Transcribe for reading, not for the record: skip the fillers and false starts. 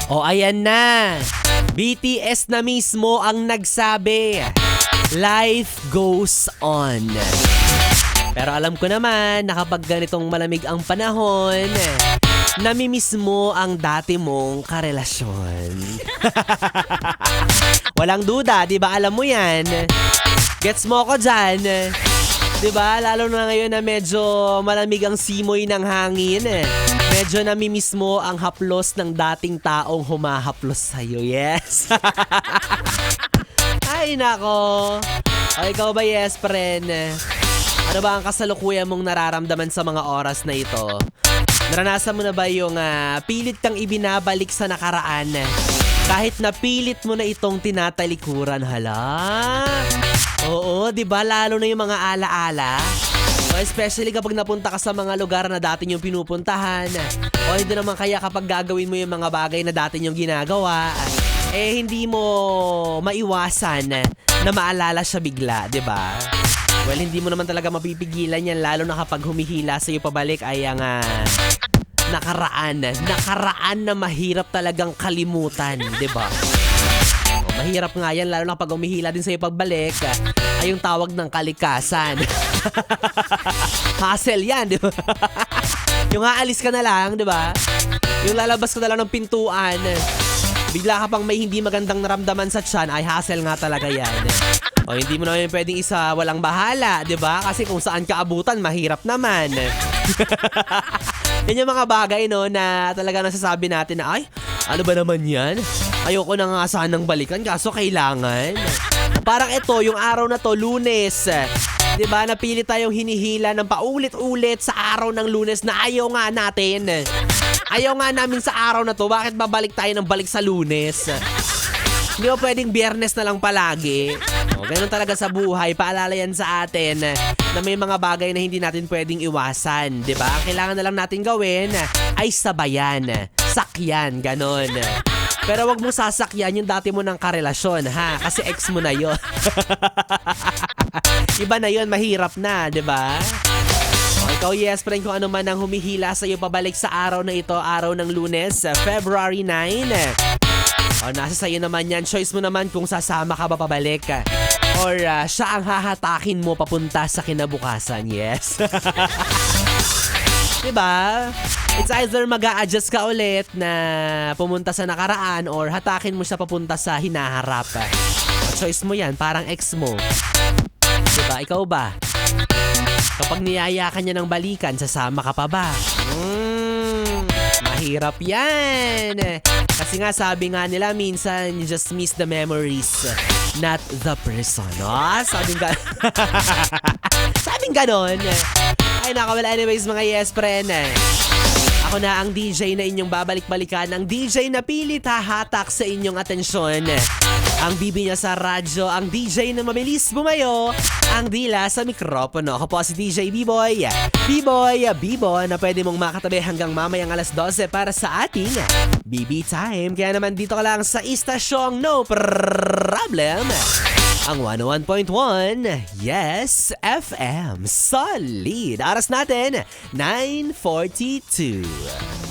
O ayan na. BTS na mismo ang nagsabi. Life goes on. Pero alam ko naman na kapag ganitong malamig ang panahon, namimiss mo ang dati mong karelasyon. Walang duda, di ba? Alam mo yan. Gets mo ko dyan. Di ba? Lalo na ngayon na medyo malamig ang simoy ng hangin. Medyo namimiss mo ang haplos ng dating taong humahaplos sa'yo. Yes. Ay, nako. O ikaw ba, yes, friend? Ano ba ang kasalukuyan mong nararamdaman sa mga oras na ito? Naranasan mo na ba yung pilit kang ibinabalik sa nakaraan? Kahit na pilit mo na itong tinatalikuran, hala? Oo, di ba? Lalo na yung mga alaala. O especially kapag napunta ka sa mga lugar na dati niyong pinupuntahan. O hindi naman kaya kapag gagawin mo yung mga bagay na dati niyong ginagawa, hindi mo maiwasan na maalala siya bigla, di ba? Well, hindi mo naman talaga mapipigilan yan, lalo na kapag humihila sa iyo pabalik ay ang nakaraan. Nakaraan na mahirap talagang kalimutan, di ba? Mahirap nga yan, lalo na kapag humihila din sa iyo pagbalik, ay yung tawag ng kalikasan. Hassle yan, di ba? Yung aalis ka na lang, di ba? Yung lalabas ka na lang ng pintuan, bigla ka pang may hindi magandang naramdaman sa tiyan, ay hassle nga talaga yan. O hindi mo naman pwedeng isa walang bahala, di ba? Kasi kung saan ka abutan, mahirap naman. Yan yung mga bagay, no, na talaga nasasabi natin na, ay, ano ba naman yan? Ayoko na nga sanang balikan, kaso kailangan. Parang ito, yung araw na to, Lunes. Di ba? Napili tayong hinihila ng paulit-ulit sa araw ng Lunes na ayaw nga natin. Ayaw nga namin sa araw na to, bakit babalik tayo ng balik sa Lunes? Hindi mo pwedeng Biyernes na lang palagi. O, ganun talaga sa buhay. Paalala yan sa atin na may mga bagay na hindi natin pwedeng iwasan. Diba? Ang kailangan na lang natin gawin ay sabayan. Sakyan. Ganon. Pero wag mo sasakyan yung dati mo ng karelasyon, ha? Kasi ex mo na yon. Iba na yon, mahirap na, diba? O, ikaw, yes, friend, kung ano man ang humihila sa iyo pabalik sa araw na ito, araw ng Lunes, February 9. O, nasa sa'yo naman yan. Choice mo naman kung sasama ka ba pabalik. Or siya ang hahatakin mo papunta sa kinabukasan. Yes. Diba? It's either mag-a-adjust ka ulit na pumunta sa nakaraan or hatakin mo siya papunta sa hinaharap. O, choice mo yan. Parang ex mo. Diba? Ikaw ba? Kapag niyayakan niya ng balikan, sasama ka pa ba? Mahirap yan. Kasi nga sabi nga nila minsan you just miss the memories, not the person. Oh, sabing ganon. Ay naka, well, anyways mga yes friend. Ako na ang DJ na inyong babalik-balikan. Ang DJ na pilit hahatak sa inyong atensyon. Ang bibi niya sa radyo, ang DJ na mabilis bumayo, ang dila sa mikropono. Ako po si DJ B-Boy. B-Boy na pwede mong makatabi hanggang mamayang alas 12 para sa ating BB Time. Kaya naman dito ka lang sa istasyong No Problem. Ang 101.1, Yes FM. Solid. Oras natin, 9:42.